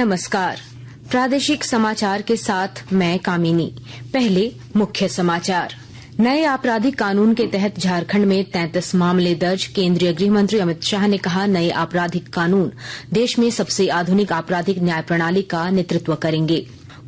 नमस्कार। प्रादेशिक समाचार के साथ मैं कामिनी। पहले मुख्य समाचार। नए आपराधिक कानून के तहत झारखंड में 33 मामले दर्ज। केंद्रीय गृह मंत्री अमित शाह ने कहा, नए आपराधिक कानून देश में सबसे आधुनिक आपराधिक न्याय प्रणाली का नेतृत्व करेंगे।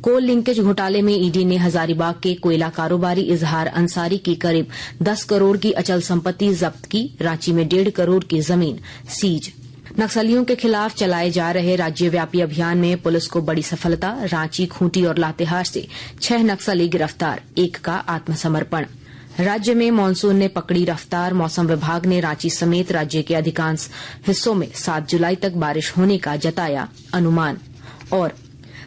कोल लिंकेज घोटाले में ईडी ने हजारीबाग के कोयला कारोबारी इजहार अंसारी की करीब 10 करोड़ की अचल संपत्ति जब्त की। रांची में 1.5 करोड़ की जमीन सीज। नक्सलियों के खिलाफ चलाए जा रहे राज्यव्यापी अभियान में पुलिस को बड़ी सफलता। रांची, खूंटी और लातेहार से 6 नक्सली गिरफ्तार, 1 का आत्मसमर्पण। राज्य में मानसून ने पकड़ी रफ्तार। मौसम विभाग ने रांची समेत राज्य के अधिकांश हिस्सों में 7 जुलाई तक बारिश होने का जताया अनुमान। और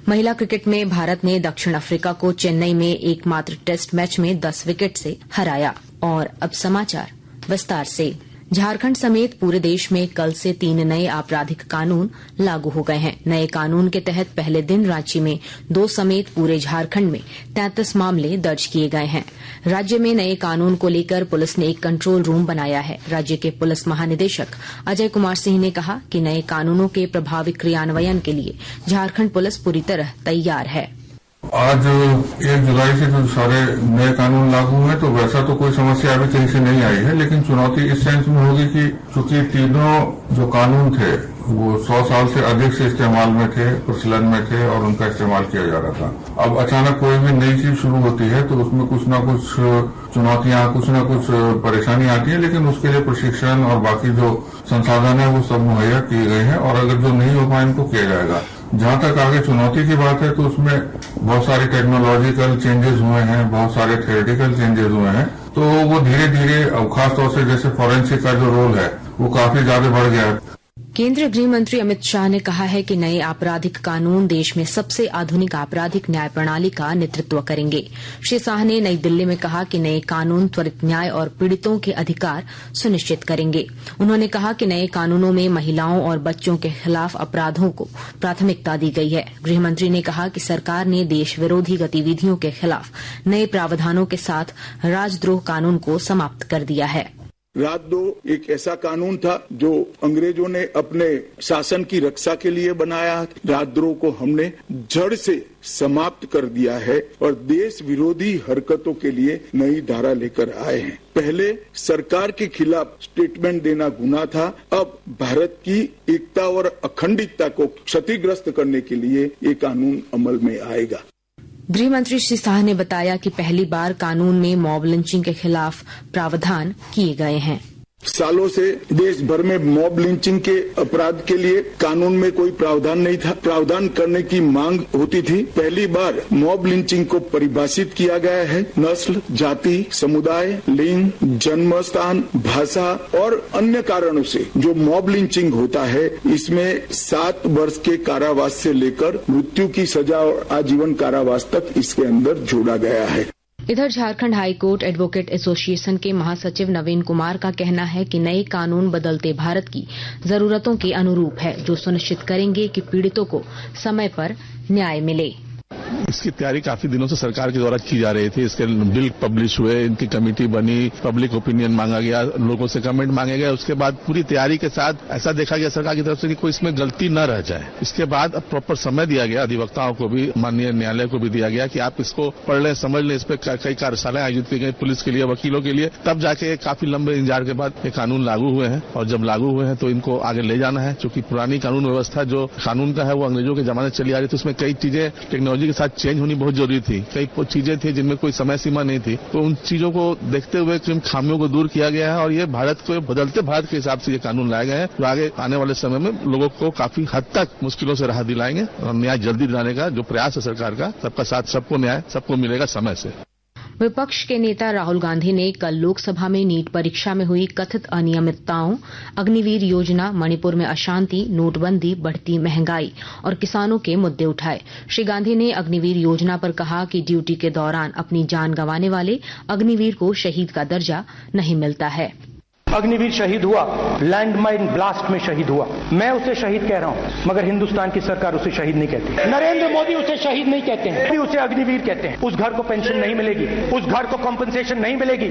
महिला क्रिकेट में भारत ने दक्षिण अफ्रीका को चेन्नई में एकमात्र टेस्ट मैच में 10 विकेट से हराया। और अब समाचार विस्तार से। झारखंड समेत पूरे देश में कल से 3 नए आपराधिक कानून लागू हो गए हैं। नए कानून के तहत पहले दिन रांची में 2 समेत पूरे झारखंड में 33 मामले दर्ज किए गए हैं। राज्य में नए कानून को लेकर पुलिस ने एक कंट्रोल रूम बनाया है। राज्य के पुलिस महानिदेशक अजय कुमार सिंह ने कहा कि नए कानूनों के प्रभावी क्रियान्वयन के लिए झारखंड पुलिस पूरी तरह तैयार है। आज 1 जुलाई से जो सारे नए कानून लागू हुए तो वैसा तो कोई समस्या अभी कहीं से नहीं आई है, लेकिन चुनौती इस सेंस में होगी कि चूंकि तीनों जो कानून थे वो 100 साल से अधिक से इस्तेमाल में थे, प्रचलन में थे और उनका इस्तेमाल किया जा रहा था। अब अचानक कोई भी नई चीज शुरू होती है तो उसमें कुछ न कुछ चुनौतियां, कुछ न कुछ परेशानी आती है, लेकिन उसके लिए प्रशिक्षण और बाकी जो संसाधन है वो सब मुहैया किए गए हैं और अगर जो नहीं हो पाए उनको किया जाएगा। जहां तक आगे चुनौती की बात है तो उसमें बहुत सारे टेक्नोलॉजिकल चेंजेस हुए हैं, बहुत सारे थ्योरेटिकल चेंजेस हुए हैं, तो वो धीरे धीरे खासतौर से जैसे फॉरेंसिक का जो रोल है वो काफी ज्यादा बढ़ गया है। केंद्रीय गृह मंत्री अमित शाह ने कहा है कि नए आपराधिक कानून देश में सबसे आधुनिक आपराधिक न्याय प्रणाली का नेतृत्व करेंगे। श्री शाह ने नई दिल्ली में कहा कि नए कानून त्वरित न्याय और पीड़ितों के अधिकार सुनिश्चित करेंगे। उन्होंने कहा कि नए कानूनों में महिलाओं और बच्चों के खिलाफ अपराधों को प्राथमिकता दी गई है। गृह मंत्री ने कहा कि सरकार ने देश विरोधी गतिविधियों के खिलाफ नए प्रावधानों के साथ राजद्रोह कानून को समाप्त कर दिया है। राजद्रोह एक ऐसा कानून था जो अंग्रेजों ने अपने शासन की रक्षा के लिए बनाया। राजद्रोह को हमने जड़ से समाप्त कर दिया है और देश विरोधी हरकतों के लिए नई धारा लेकर आए हैं। पहले सरकार के खिलाफ स्टेटमेंट देना गुनाह था, अब भारत की एकता और अखंडता को क्षतिग्रस्त करने के लिए ये कानून अमल में आएगा। गृह मंत्री श्री शाह ने बताया कि पहली बार कानून में मॉब लिंचिंग के खिलाफ प्रावधान किए गए हैं। सालों से देश भर में मॉब लिंचिंग के अपराध के लिए कानून में कोई प्रावधान नहीं था। प्रावधान करने की मांग होती थी। पहली बार मॉब लिंचिंग को परिभाषित किया गया है। नस्ल, जाति, समुदाय, लिंग, जन्म स्थान, भाषा और अन्य कारणों से जो मॉब लिंचिंग होता है इसमें 7 वर्ष के कारावास से लेकर मृत्यु की सजा और आजीवन कारावास तक इसके अंदर जोड़ा गया है। इधर झारखंड हाईकोर्ट एडवोकेट एसोसिएशन के महासचिव नवीन कुमार का कहना है कि नए कानून बदलते भारत की जरूरतों के अनुरूप है, जो सुनिश्चित करेंगे कि पीड़ितों को समय पर न्याय मिले। इसकी तैयारी काफी दिनों से सरकार के द्वारा की जा रही थी। इसके बिल पब्लिश हुए, इनकी कमेटी बनी, पब्लिक ओपिनियन मांगा गया, लोगों से कमेंट मांगे गए। उसके बाद पूरी तैयारी के साथ ऐसा देखा गया सरकार की तरफ से कि कोई इसमें गलती न रह जाए। इसके बाद अब प्रॉपर समय दिया गया, अधिवक्ताओं को भी, माननीय न्यायालय को भी दिया गया कि आप इसको पढ़ लें, समझ लें। इस पर कई कार्यशालाएं आयोजित की गई पुलिस के लिए, वकीलों के लिए। तब जाके काफी लंबे इंतजार के बाद ये कानून लागू हुए हैं और जब लागू हुए हैं तो इनको आगे ले जाना है। क्योंकि पुरानी कानून व्यवस्था जो कानून का है वो अंग्रेजों के जमाने चली आ रही थी, उसमें कई चीजें टेक्नोलॉजी के साथ चेंज होनी बहुत जरूरी थी। कई चीजें थी जिनमें कोई समय सीमा नहीं थी, तो उन चीजों को देखते हुए इन खामियों को दूर किया गया है और ये भारत को बदलते भारत के हिसाब से ये कानून लाए गए हैं जो आगे आने वाले समय में लोगों को काफी हद तक मुश्किलों से राहत दिलाएंगे और न्याय जल्दी दिलाने का जो प्रयास है सरकार का, सबका साथ, सबको न्याय, सबको मिलेगा समय से। विपक्ष के नेता राहुल गांधी ने कल लोकसभा में नीट परीक्षा में हुई कथित अनियमितताओं, अग्निवीर योजना, मणिपुर में अशांति, नोटबंदी, बढ़ती महंगाई और किसानों के मुद्दे उठाए। श्री गांधी ने अग्निवीर योजना पर कहा कि ड्यूटी के दौरान अपनी जान गंवाने वाले अग्निवीर को शहीद का दर्जा नहीं मिलता है। अग्निवीर शहीद हुआ, लैंडमाइन ब्लास्ट में शहीद हुआ। मैं उसे शहीद कह रहा हूं, मगर हिंदुस्तान की सरकार उसे शहीद नहीं कहती। नरेंद्र मोदी उसे शहीद नहीं कहते हैं, उसे अग्निवीर कहते हैं। उस घर को पेंशन नहीं मिलेगी, उस घर को कॉम्पनसेशन नहीं मिलेगी,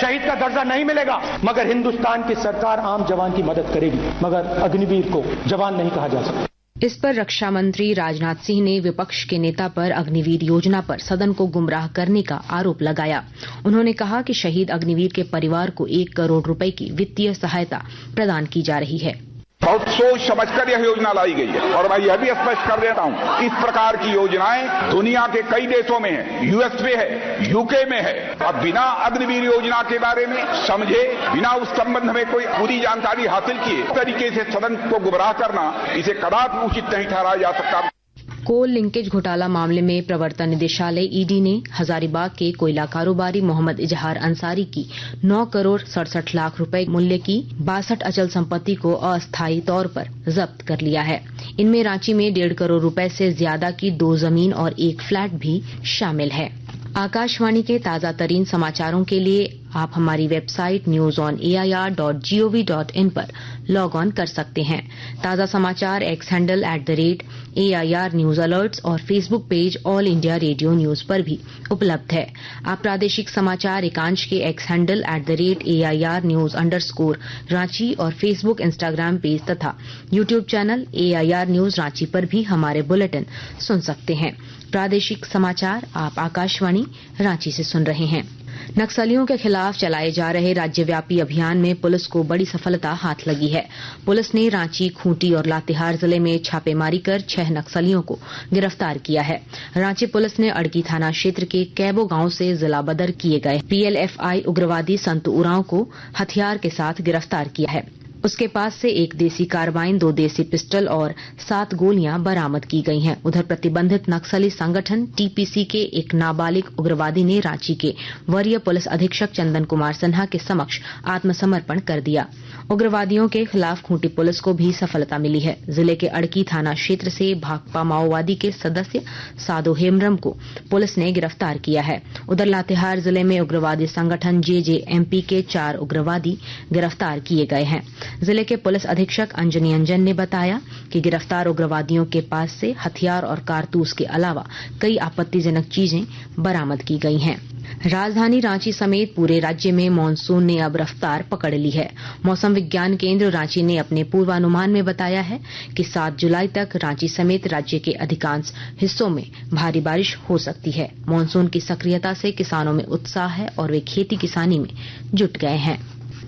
शहीद का दर्जा नहीं मिलेगा, मगर हिंदुस्तान की सरकार आम जवान की मदद करेगी, मगर अग्निवीर को जवान नहीं कहा जा सकता। इस पर रक्षा मंत्री राजनाथ सिंह ने विपक्ष के नेता पर अग्निवीर योजना पर सदन को गुमराह करने का आरोप लगाया। उन्होंने कहा कि शहीद अग्निवीर के परिवार को 1 करोड़ रुपए की वित्तीय सहायता प्रदान की जा रही है। बहुत सोच समझकर यह योजना लाई गई है और मैं यह भी स्पष्ट कर देता हूं, इस प्रकार की योजनाएं दुनिया के कई देशों में है, यूएस में है, यूके में है। अब बिना अग्निवीर योजना के बारे में समझे, बिना उस संबंध में कोई पूरी जानकारी हासिल किए इस तरीके से सदन को गुमराह करना, इसे कदापि उचित नहीं ठहराया जा सकता। कोल लिंकेज घोटाला मामले में प्रवर्तन निदेशालय ईडी ने हजारीबाग के कोयला कारोबारी मोहम्मद इजहार अंसारी की 9 करोड़ 67 लाख रुपए मूल्य की 62 अचल संपत्ति को अस्थायी तौर पर जब्त कर लिया है। इनमें रांची में 1.5 करोड़ रुपए से ज्यादा की 2 जमीन और 1 फ्लैट भी शामिल है। आकाशवाणी के ताजा तरीन समाचारों के लिए आप हमारी वेबसाइट newsonair.gov.in पर लॉग ऑन कर सकते हैं। ताजा समाचार X handle @AIR news alerts और Facebook page All India Radio news पर भी उपलब्ध है। आप प्रादेशिक समाचार एकांश के X handle @AIR news_ Ranchi और फेसबुक इंस्टाग्राम पेज तथा YouTube channel AIR news Ranchi पर भी हमारे बुलेटिन सुन सकते हैं। प्रादेशिक समाचार आप आकाशवाणी रांची से सुन रहे हैं। नक्सलियों के खिलाफ चलाए जा रहे राज्यव्यापी अभियान में पुलिस को बड़ी सफलता हाथ लगी है। पुलिस ने रांची, खूंटी और लातेहार जिले में छापेमारी कर 6 नक्सलियों को गिरफ्तार किया है। रांची पुलिस ने अड़की थाना क्षेत्र के कैबो गांव से जिला बदर किए गए PLFI उग्रवादी संतू उरांव को हथियार के साथ गिरफ्तार किया है। उसके पास से 1 देसी कार्बाइन, 2 देसी पिस्टल और 7 गोलियां बरामद की गई हैं। उधर प्रतिबंधित नक्सली संगठन TPC के एक नाबालिग उग्रवादी ने रांची के वरीय पुलिस अधीक्षक चंदन कुमार सिन्हा के समक्ष आत्मसमर्पण कर दिया। उग्रवादियों के खिलाफ खूंटी पुलिस को भी सफलता मिली है। जिले के अड़की थाना क्षेत्र से भाकपा माओवादी के सदस्य साधु हेमरम को पुलिस ने गिरफ्तार किया है। उधर लातेहार जिले में उग्रवादी संगठन JJMP के 4 उग्रवादी गिरफ्तार किए गए हैं। जिले के पुलिस अधीक्षक अंजनी अंजन ने बताया कि गिरफ्तार उग्रवादियों के पास से हथियार और कारतूस के अलावा कई आपत्तिजनक चीजें बरामद की गई हैं। राजधानी रांची समेत पूरे राज्य में मानसून ने अब रफ्तार पकड़ ली है। मौसम विज्ञान केंद्र रांची ने अपने पूर्वानुमान में बताया है कि 7 जुलाई तक रांची समेत राज्य के अधिकांश हिस्सों में भारी बारिश हो सकती है। मानसून की सक्रियता से किसानों में उत्साह है और वे खेती किसानी में जुट गए हैं।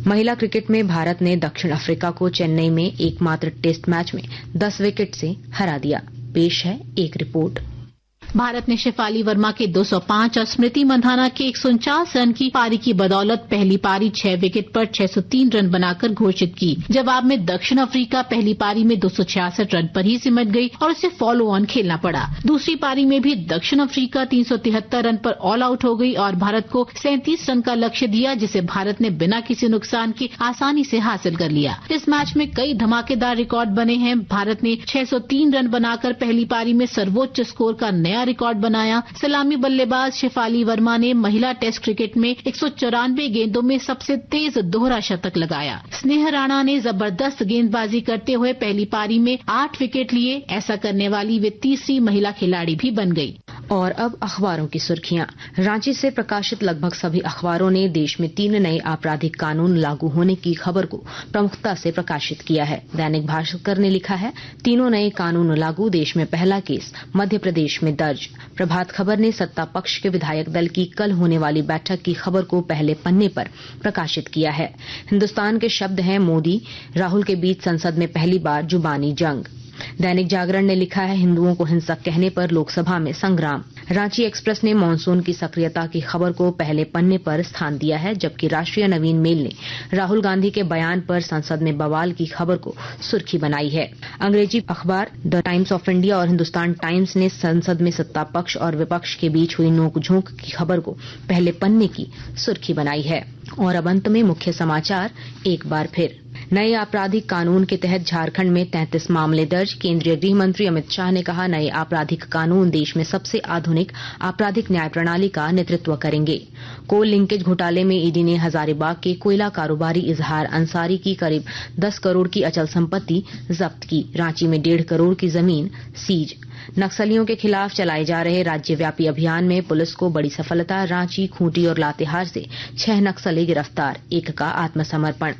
महिला क्रिकेट में भारत ने दक्षिण अफ्रीका को चेन्नई में एकमात्र टेस्ट मैच में 10 विकेट से हरा दिया। पेश है एक रिपोर्ट। भारत ने शेफाली वर्मा के 205 और स्मृति मंधाना के 149 रन की पारी की बदौलत पहली पारी 6 विकेट पर 603 रन बनाकर घोषित की। जवाब में दक्षिण अफ्रीका पहली पारी में 266 रन पर ही सिमट गई और उसे फॉलो ऑन खेलना पड़ा। दूसरी पारी में भी दक्षिण अफ्रीका 373 रन पर ऑल आउट हो गई और भारत को 37 रन का लक्ष्य दिया, जिसे भारत ने बिना किसी नुकसान के आसानी से हासिल कर लिया। इस मैच में कई धमाकेदार रिकॉर्ड बने हैं। भारत ने 603 रन बनाकर पहली पारी में सर्वोच्च स्कोर का नया रिकॉर्ड बनाया। सलामी बल्लेबाज शेफाली वर्मा ने महिला टेस्ट क्रिकेट में 194 गेंदों में सबसे तेज दोहरा शतक लगाया। स्नेह राणा ने जबरदस्त गेंदबाजी करते हुए पहली पारी में 8 विकेट लिए। ऐसा करने वाली वे तीसरी महिला खिलाड़ी भी बन गई। और अब अखबारों की सुर्खियां। रांची से प्रकाशित लगभग सभी अखबारों ने देश में 3 नए आपराधिक कानून लागू होने की खबर को प्रमुखता से प्रकाशित किया है। दैनिक भास्कर ने लिखा है, 3 नए कानून लागू, देश में पहला केस मध्य प्रदेश में दर्ज। प्रभात खबर ने सत्ता पक्ष के विधायक दल की कल होने वाली बैठक की खबर को पहले पन्ने पर प्रकाशित किया है। हिन्दुस्तान के शब्द हैं, मोदी राहुल के बीच संसद में पहली बार जुबानी जंग। दैनिक जागरण ने लिखा है, हिंदुओं को हिंसक कहने पर लोकसभा में संग्राम। रांची एक्सप्रेस ने मानसून की सक्रियता की खबर को पहले पन्ने पर स्थान दिया है, जबकि राष्ट्रीय नवीन मेल ने राहुल गांधी के बयान पर संसद में बवाल की खबर को सुर्खी बनाई है। अंग्रेजी अखबार द टाइम्स ऑफ इंडिया और हिन्दुस्तान टाइम्स ने संसद में सत्ता पक्ष और विपक्ष के बीच हुई नोकझोंक की खबर को पहले पन्ने की सुर्खी बनाई है। और अब अंत में मुख्य समाचार एक बार फिर। नए आपराधिक कानून के तहत झारखंड में 33 मामले दर्ज। केंद्रीय गृह मंत्री अमित शाह ने कहा, नए आपराधिक कानून देश में सबसे आधुनिक आपराधिक न्याय प्रणाली का नेतृत्व करेंगे। कोल लिंकेज घोटाले में ईडी ने हजारीबाग के कोयला कारोबारी इजहार अंसारी की करीब 10 करोड़ की अचल संपत्ति जब्त की। रांची में 1.5 करोड़ की जमीन सीज। नक्सलियों के खिलाफ चलाए जा रहे राज्यव्यापी अभियान में पुलिस को बड़ी सफलता। रांची, खूंटी और लातेहार से 6 नक्सली गिरफ्तार, 1 का आत्मसमर्पण।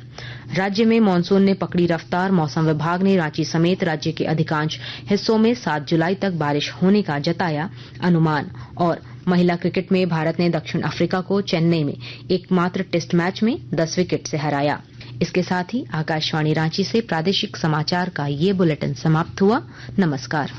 राज्य में मानसून ने पकड़ी रफ्तार। मौसम विभाग ने रांची समेत राज्य के अधिकांश हिस्सों में 7 जुलाई तक बारिश होने का जताया अनुमान। और महिला क्रिकेट में भारत ने दक्षिण अफ्रीका को चेन्नई में एकमात्र टेस्ट मैच में 10 विकेट से हराया। इसके साथ ही आकाशवाणी रांची से प्रादेशिक समाचार का ये बुलेटिन समाप्त हुआ। नमस्कार।